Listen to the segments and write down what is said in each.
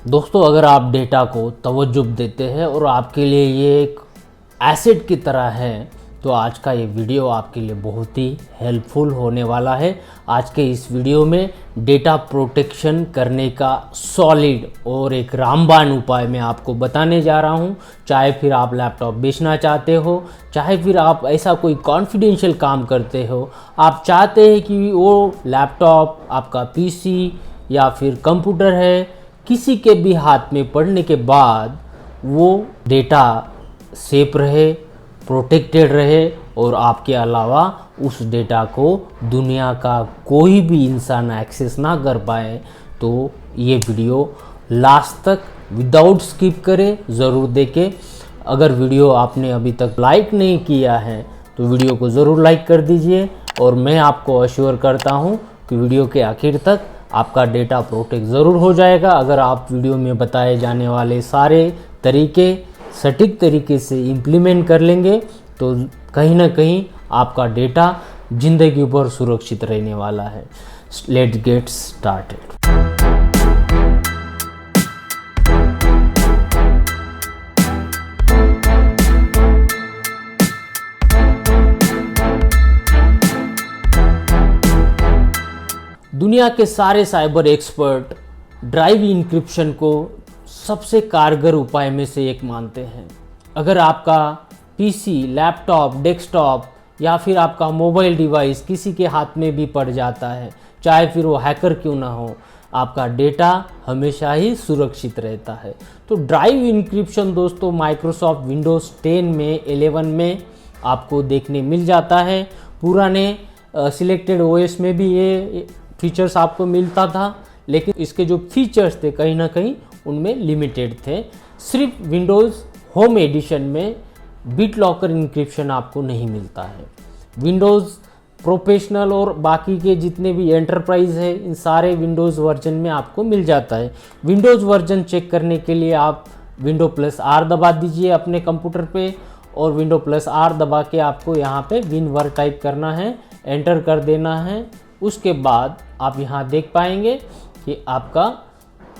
दोस्तों, अगर आप डेटा को तवज्जो देते हैं और आपके लिए ये एक एसेट की तरह है, तो आज का ये वीडियो आपके लिए बहुत ही हेल्पफुल होने वाला है। आज के इस वीडियो में डेटा प्रोटेक्शन करने का सॉलिड और एक रामबाण उपाय मैं आपको बताने जा रहा हूँ। चाहे फिर आप लैपटॉप बेचना चाहते हो, चाहे फिर आप ऐसा कोई कॉन्फिडेंशियल काम करते हो, आप चाहते हैं कि वो लैपटॉप, आपका पीसी या फिर कंप्यूटर है, किसी के भी हाथ में पड़ने के बाद वो डेटा सेफ रहे, प्रोटेक्टेड रहे और आपके अलावा उस डेटा को दुनिया का कोई भी इंसान एक्सेस ना कर पाए, तो ये वीडियो लास्ट तक विदाउट स्किप करें, ज़रूर देखें। अगर वीडियो आपने अभी तक लाइक नहीं किया है तो वीडियो को ज़रूर लाइक कर दीजिए और मैं आपको अश्योर करता हूँ कि वीडियो के आखिर तक आपका डेटा प्रोटेक्ट ज़रूर हो जाएगा। अगर आप वीडियो में बताए जाने वाले सारे तरीके सटीक तरीके से इम्प्लीमेंट कर लेंगे तो कहीं ना कहीं आपका डेटा ज़िंदगी भर सुरक्षित रहने वाला है। Let's get started. दुनिया के सारे साइबर एक्सपर्ट ड्राइव इंक्रिप्शन को सबसे कारगर उपाय में से एक मानते हैं। अगर आपका पीसी, लैपटॉप, डेस्कटॉप या फिर आपका मोबाइल डिवाइस किसी के हाथ में भी पड़ जाता है, चाहे फिर वो हैकर क्यों ना हो, आपका डेटा हमेशा ही सुरक्षित रहता है। तो ड्राइव इंक्रिप्शन दोस्तों माइक्रोसॉफ्ट विंडोज़ 10 में, 11 में आपको देखने मिल जाता है। पुराने सिलेक्टेड ओएस में भी ये फीचर्स आपको मिलता था, लेकिन इसके जो फीचर्स थे कहीं ना कहीं उनमें लिमिटेड थे। सिर्फ विंडोज़ होम एडिशन में BitLocker इंक्रिप्शन आपको नहीं मिलता है। विंडोज़ प्रोफेशनल और बाकी के जितने भी एंटरप्राइज है, इन सारे विंडोज़ वर्जन में आपको मिल जाता है। विंडोज़ वर्जन चेक करने के लिए आप Windows+R दबा दीजिए अपने कंप्यूटर पे और Windows+R दबा के आपको यहाँ पे WinVer टाइप करना है, एंटर कर देना है। उसके बाद आप यहाँ देख पाएंगे कि आपका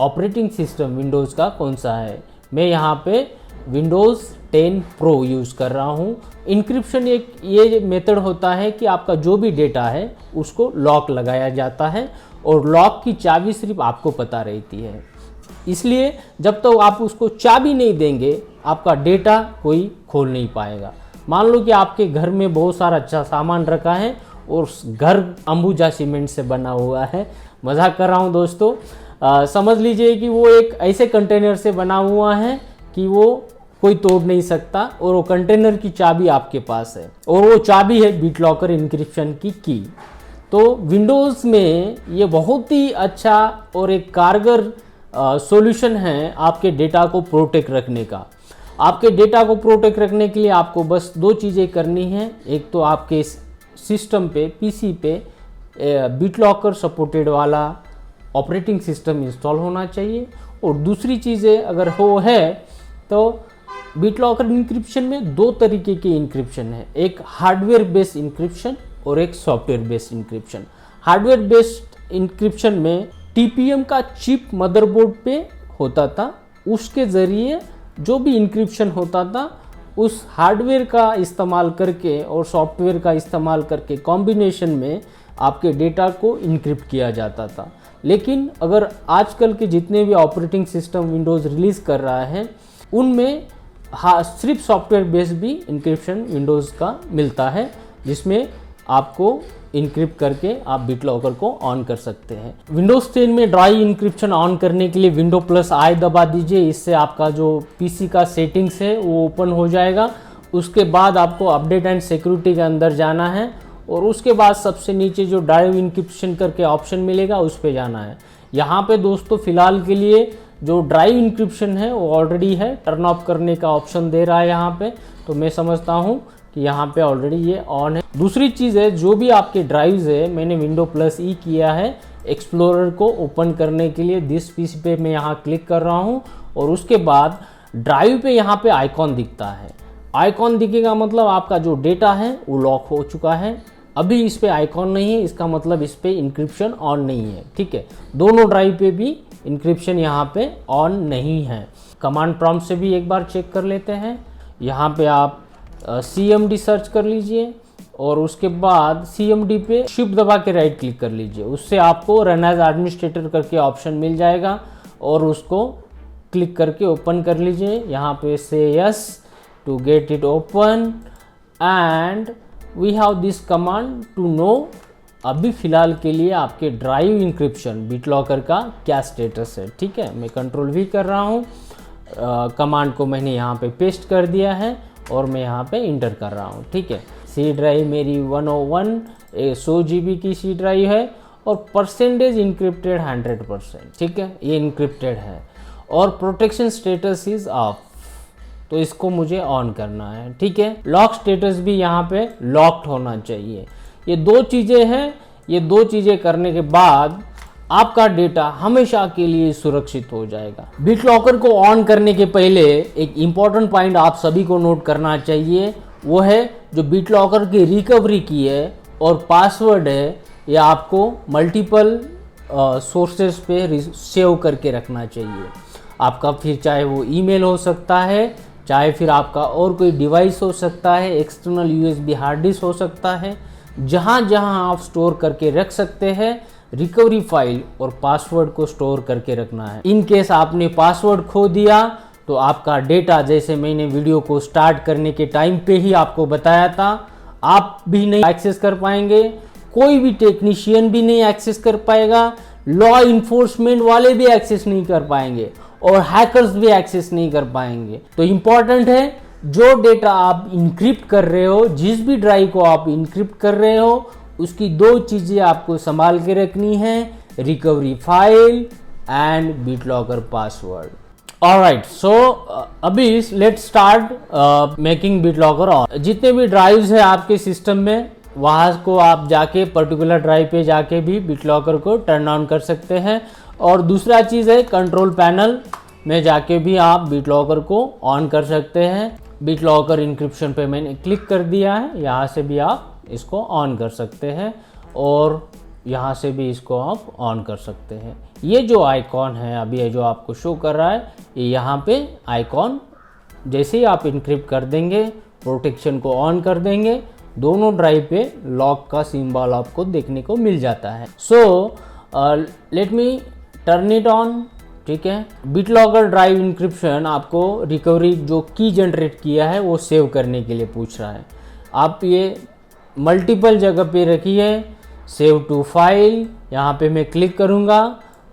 ऑपरेटिंग सिस्टम विंडोज़ का कौन सा है। मैं यहाँ पे विंडोज़ 10 प्रो यूज़ कर रहा हूँ। इंक्रिप्शन एक ये मेथड होता है कि आपका जो भी डेटा है उसको लॉक लगाया जाता है और लॉक की चाबी सिर्फ आपको पता रहती है। इसलिए जब तक तो आप उसको चाबी नहीं देंगे, आपका डेटा कोई खोल नहीं पाएगा। मान लो कि आपके घर में बहुत सारा अच्छा सामान रखा है और घर अंबुजा सीमेंट से बना हुआ है। मजाक कर रहा हूँ दोस्तों। समझ लीजिए कि वो एक ऐसे कंटेनर से बना हुआ है कि वो कोई तोड़ नहीं सकता और वो कंटेनर की चाबी आपके पास है और वो चाबी है BitLocker इंक्रिप्शन की की। तो विंडोज़ में ये बहुत ही अच्छा और एक कारगर सॉल्यूशन है आपके डेटा को प्रोटेक्ट रखने का। आपके डेटा को प्रोटेक्ट रखने के लिए आपको बस दो चीज़ें करनी है। एक तो आपके सिस्टम पे, पीसी पे BitLocker सपोर्टेड वाला ऑपरेटिंग सिस्टम इंस्टॉल होना चाहिए और दूसरी चीज़ें अगर वो है तो BitLocker इंक्रिप्शन में दो तरीके की इंक्रिप्शन है, एक हार्डवेयर बेस्ड इंक्रिप्शन और एक software based encryption. Hardware based encryption में TPM का चिप मदरबोर्ड पे होता था, उसके ज़रिए जो भी इंक्रिप्शन होता था उस हार्डवेयर का इस्तेमाल करके और सॉफ्टवेयर का इस्तेमाल करके कॉम्बिनेशन में आपके डेटा को इनक्रिप्ट किया जाता था। लेकिन अगर आजकल के जितने भी ऑपरेटिंग सिस्टम विंडोज़ रिलीज़ कर रहा है उनमें सिर्फ सॉफ्टवेयर बेस्ड भी इंक्रिप्शन विंडोज़ का मिलता है, जिसमें आपको इनक्रिप्ट करके आप BitLocker को ऑन कर सकते हैं। विंडोज़ 10 में ड्राइव इंक्रिप्शन ऑन करने के लिए Windows+I दबा दीजिए। इससे आपका जो पीसी का सेटिंग्स है वो ओपन हो जाएगा। उसके बाद आपको अपडेट एंड सिक्योरिटी के अंदर जाना है और उसके बाद सबसे नीचे जो ड्राइव इंक्रिप्शन करके ऑप्शन मिलेगा उस पर जाना है। यहाँ पे दोस्तों फ़िलहाल के लिए जो ड्राइव इंक्रिप्शन है वो ऑलरेडी है, टर्न ऑफ करने का ऑप्शन दे रहा है यहाँ पे, तो मैं समझता हूँ कि यहाँ पे ऑलरेडी ये ऑन है। दूसरी चीज़ है, जो भी आपके ड्राइव्स है, मैंने Windows+E किया है एक्सप्लोरर को ओपन करने के लिए। दिस पीसी पे मैं यहाँ क्लिक कर रहा हूँ और उसके बाद ड्राइव पे यहाँ पे आइकॉन दिखता है। आइकॉन दिखेगा मतलब आपका जो डेटा है वो लॉक हो चुका है। अभी इस पे आइकॉन नहीं है, इसका मतलब इस पे इंक्रिप्शन ऑन नहीं है। ठीक है, दोनों ड्राइव पे भी इंक्रिप्शन यहाँ पे ऑन नहीं है। कमांड प्रॉम्प्ट से भी एक बार चेक कर लेते हैं। यहाँ पे आप CMD सर्च कर लीजिए और उसके बाद CMD पे शिफ्ट दबा के राइट क्लिक कर लीजिए। उससे आपको रन एज एडमिनिस्ट्रेटर करके ऑप्शन मिल जाएगा और उसको क्लिक करके ओपन कर लीजिए। यहाँ पे से yes to get it open and we have this command to know अभी फ़िलहाल के लिए आपके ड्राइव इंक्रिप्शन BitLocker का क्या स्टेटस है। ठीक है, मैं कंट्रोल V कर रहा हूँ। कमांड को मैंने यहाँ पे पेस्ट कर दिया है और मैं यहाँ पे इंटर कर रहा हूँ। ठीक है, सी ड्राइव मेरी 101 100 GB की सी ड्राइव है और परसेंटेज इंक्रिप्टेड 100%। ठीक है, ये इंक्रिप्टेड है और प्रोटेक्शन स्टेटस इज ऑफ, तो इसको मुझे ऑन करना है। ठीक है, लॉक स्टेटस भी यहाँ पे लॉक्ड होना चाहिए। ये दो चीज़ें हैं। ये दो चीज़ें करने के बाद आपका डेटा हमेशा के लिए सुरक्षित हो जाएगा। BitLocker को ऑन करने के पहले एक इम्पॉर्टेंट पॉइंट आप सभी को नोट करना चाहिए, वो है जो BitLocker की रिकवरी की है और पासवर्ड है, ये आपको मल्टीपल सोर्सेस पे सेव करके रखना चाहिए। आपका फिर चाहे वो ईमेल हो सकता है, चाहे फिर आपका और कोई डिवाइस हो सकता है, एक्सटर्नल USB हार्ड डिस्क हो सकता है, जहाँ जहाँ आप स्टोर करके रख सकते हैं रिकवरी फाइल और पासवर्ड को स्टोर करके रखना है। इन केस आपने पासवर्ड खो दिया तो आपका डेटा, जैसे मैंने वीडियो को स्टार्ट करने के टाइम पे ही आपको बताया था, आप भी नहीं एक्सेस कर पाएंगे, कोई भी टेक्नीशियन भी नहीं एक्सेस कर पाएगा, लॉ इन्फोर्समेंट वाले भी एक्सेस नहीं कर पाएंगे और हैकर्स भी एक्सेस नहीं कर पाएंगे। तो इम्पॉर्टेंट है, जो डेटा आप इनक्रिप्ट कर रहे हो, जिस भी ड्राइव को आप इनक्रिप्ट कर रहे हो, उसकी दो चीज़ें आपको संभाल के रखनी है, recovery file and BitLocker password. Alright, so अभी let's start making BitLocker on. जितने भी ड्राइव्स है आपके सिस्टम में, वहाँ को आप जाके पर्टिकुलर ड्राइव पे जाके भी BitLocker को टर्न ऑन कर सकते हैं। और दूसरा चीज़ है, कंट्रोल पैनल में जाके भी आप BitLocker को ऑन कर सकते हैं। BitLocker इंक्रिप्शन पे मैंने क्लिक कर दिया है, यहाँ से भी आप इसको ऑन कर सकते हैं और यहाँ से भी इसको आप ऑन कर सकते हैं। ये जो आइकॉन है अभी ये जो आपको शो कर रहा है, ये यहाँ पे आइकॉन जैसे ही आप इनक्रिप्ट कर देंगे, प्रोटेक्शन को ऑन कर देंगे, दोनों ड्राइव पे लॉक का सिंबल आपको देखने को मिल जाता है। So let me turn it on. ठीक है, BitLocker ड्राइव इंक्रिप्शन आपको रिकवरी जो की जनरेट किया है वो सेव करने के लिए पूछ रहा है। आप ये मल्टीपल जगह पे रखिए, सेव टू फाइल, यहाँ पे मैं क्लिक करूँगा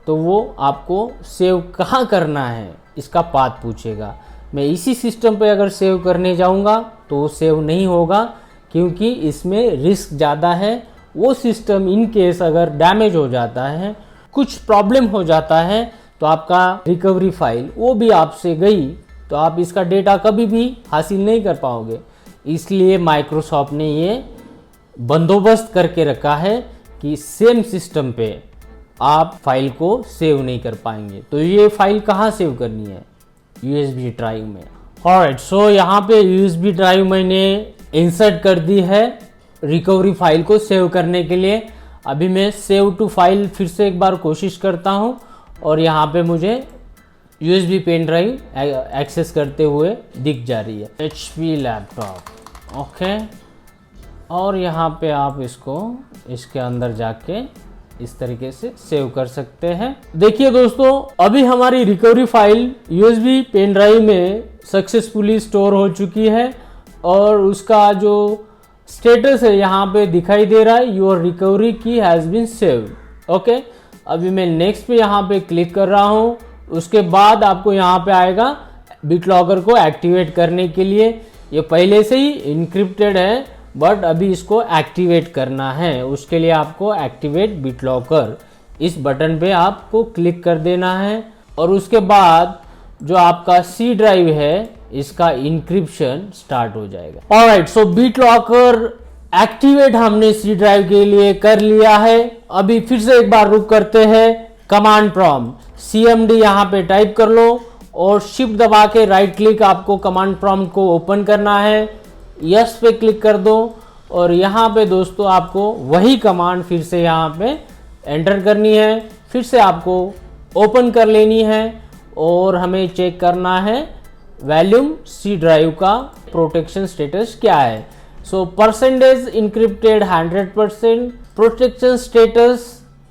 तो वो आपको सेव कहाँ करना है इसका पाथ पूछेगा। मैं इसी सिस्टम पे अगर सेव करने जाऊँगा तो वो सेव नहीं होगा, क्योंकि इसमें रिस्क ज़्यादा है। वो सिस्टम इन केस अगर डैमेज हो जाता है, कुछ प्रॉब्लम हो जाता है, तो आपका रिकवरी फाइल वो भी आपसे गई तो आप इसका डेटा कभी भी हासिल नहीं कर पाओगे। इसलिए माइक्रोसॉफ्ट ने ये बंदोबस्त करके रखा है कि सेम सिस्टम पे आप फाइल को सेव नहीं कर पाएंगे। तो ये फाइल कहाँ सेव करनी है? USB ड्राइव में। ऑलराइट, सो यहाँ पे USB ड्राइव मैंने इंसर्ट कर दी है रिकवरी फाइल को सेव करने के लिए। अभी मैं सेव टू फाइल फिर से एक बार कोशिश करता हूँ और यहाँ पे मुझे USB पेन ड्राइव एक्सेस करते हुए दिख जा रही है, HP लैपटॉप। ओके, और यहाँ पे आप इसको इसके अंदर जाके इस तरीके से सेव कर सकते हैं। देखिए दोस्तों, अभी हमारी recovery file USB pen drive में सक्सेसफुली स्टोर हो चुकी है और उसका जो स्टेटस है यहाँ पे दिखाई दे रहा है, योर रिकवरी की हैज़ बीन सेव्ड। ओके, अभी मैं नेक्स्ट पे यहाँ पे क्लिक कर रहा हूँ। उसके बाद आपको यहाँ पे आएगा BitLocker को एक्टिवेट करने के लिए। ये पहले से ही इनक्रिप्टेड है बट अभी इसको एक्टिवेट करना है। उसके लिए आपको एक्टिवेट BitLocker इस बटन पे आपको क्लिक कर देना है और उसके बाद जो आपका C ड्राइव है इसका इंक्रिप्शन स्टार्ट हो जाएगा। ऑलराइट, सो BitLocker एक्टिवेट हमने C ड्राइव के लिए कर लिया है। अभी फिर से एक बार रुक करते हैं। कमांड प्रॉम्प्ट CMD यहाँ पे टाइप कर लो और शिफ्ट दबा के राइट क्लिक आपको कमांड प्रॉम्प्ट को ओपन करना है। यस पे क्लिक कर दो और यहाँ पे दोस्तों आपको वही कमांड फिर से यहाँ पे एंटर करनी है। फिर से आपको ओपन कर लेनी है और हमें चेक करना है वॉल्यूम सी ड्राइव का प्रोटेक्शन स्टेटस क्या है। So percentage encrypted 100%, protection status,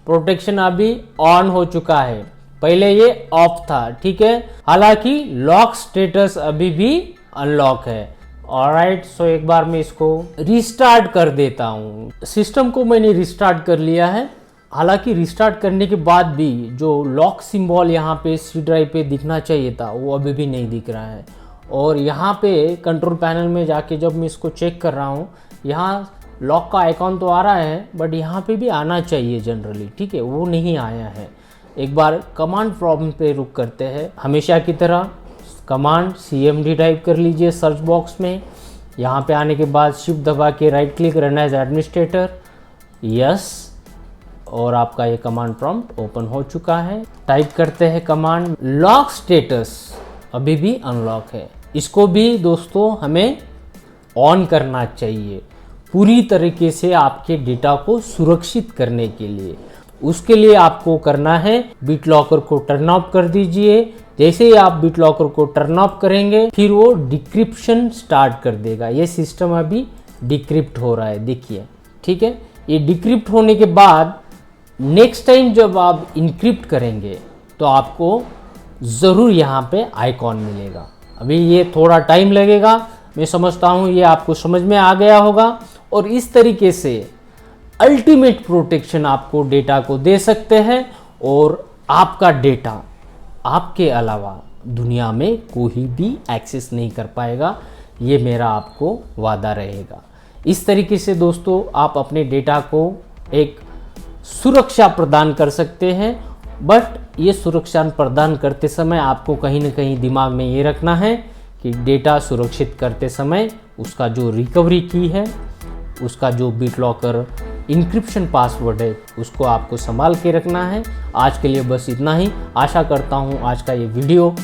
protection अभी ऑन हो चुका है, पहले ये ऑफ था, ठीक है। हालांकि लॉक स्टेटस अभी भी अनलॉक है। ऑलराइट, सो एक बार मैं इसको रिस्टार्ट कर देता हूँ। सिस्टम को मैंने रिस्टार्ट कर लिया है। हालांकि रिस्टार्ट करने के बाद भी जो लॉक सिंबल यहाँ पे सी ड्राइव पे दिखना चाहिए था वो अभी भी नहीं दिख रहा है। और यहाँ पे कंट्रोल पैनल में जाके जब मैं इसको चेक कर रहा हूँ, यहाँ लॉक का आइकॉन तो आ रहा है बट यहाँ पे भी आना चाहिए जनरली, ठीक है, वो नहीं आया है। एक बार कमांड प्रॉब्लम पे रुक करते हैं। हमेशा की तरह कमांड CMD टाइप कर लीजिए सर्च बॉक्स में। यहाँ पे आने के बाद शिफ्ट दबा के right click, run as administrator, yes, और आपका ये कमांड प्रॉम्प्ट ओपन हो चुका है। टाइप करते हैं कमांड, लॉक स्टेटस अभी भी अनलॉक है। इसको भी दोस्तों हमें ऑन करना चाहिए पूरी तरीके से आपके डेटा को सुरक्षित करने के लिए। उसके लिए आपको करना है BitLocker को टर्न ऑफ कर दीजिए। जैसे ही आप BitLocker को टर्न ऑफ करेंगे फिर वो डिक्रिप्शन स्टार्ट कर देगा। ये सिस्टम अभी डिक्रिप्ट हो रहा है, देखिए, ठीक है। ये डिक्रिप्ट होने के बाद नेक्स्ट टाइम जब आप इनक्रिप्ट करेंगे तो आपको ज़रूर यहाँ पे आइकॉन मिलेगा। अभी ये थोड़ा टाइम लगेगा, मैं समझता हूँ ये आपको समझ में आ गया होगा। और इस तरीके से अल्टीमेट प्रोटेक्शन आपको डेटा को दे सकते हैं और आपका डेटा आपके अलावा दुनिया में कोई भी एक्सेस नहीं कर पाएगा, ये मेरा आपको वादा रहेगा। इस तरीके से दोस्तों आप अपने डेटा को एक सुरक्षा प्रदान कर सकते हैं। बट ये सुरक्षा प्रदान करते समय आपको कहीं ना कहीं दिमाग में ये रखना है कि डेटा सुरक्षित करते समय उसका जो रिकवरी की है, उसका जो BitLocker इंक्रिप्शन पासवर्ड है, उसको आपको संभाल के रखना है। आज के लिए बस इतना ही। आशा करता हूँ आज का ये वीडियो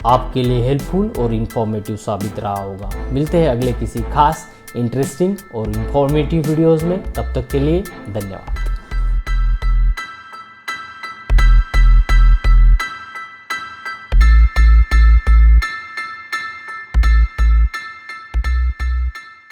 आपके लिए हेल्पफुल और इन्फॉर्मेटिव साबित रहा होगा। मिलते हैं अगले किसी खास इंटरेस्टिंग और इन्फॉर्मेटिव वीडियोज़ में। तब तक के लिए धन्यवाद।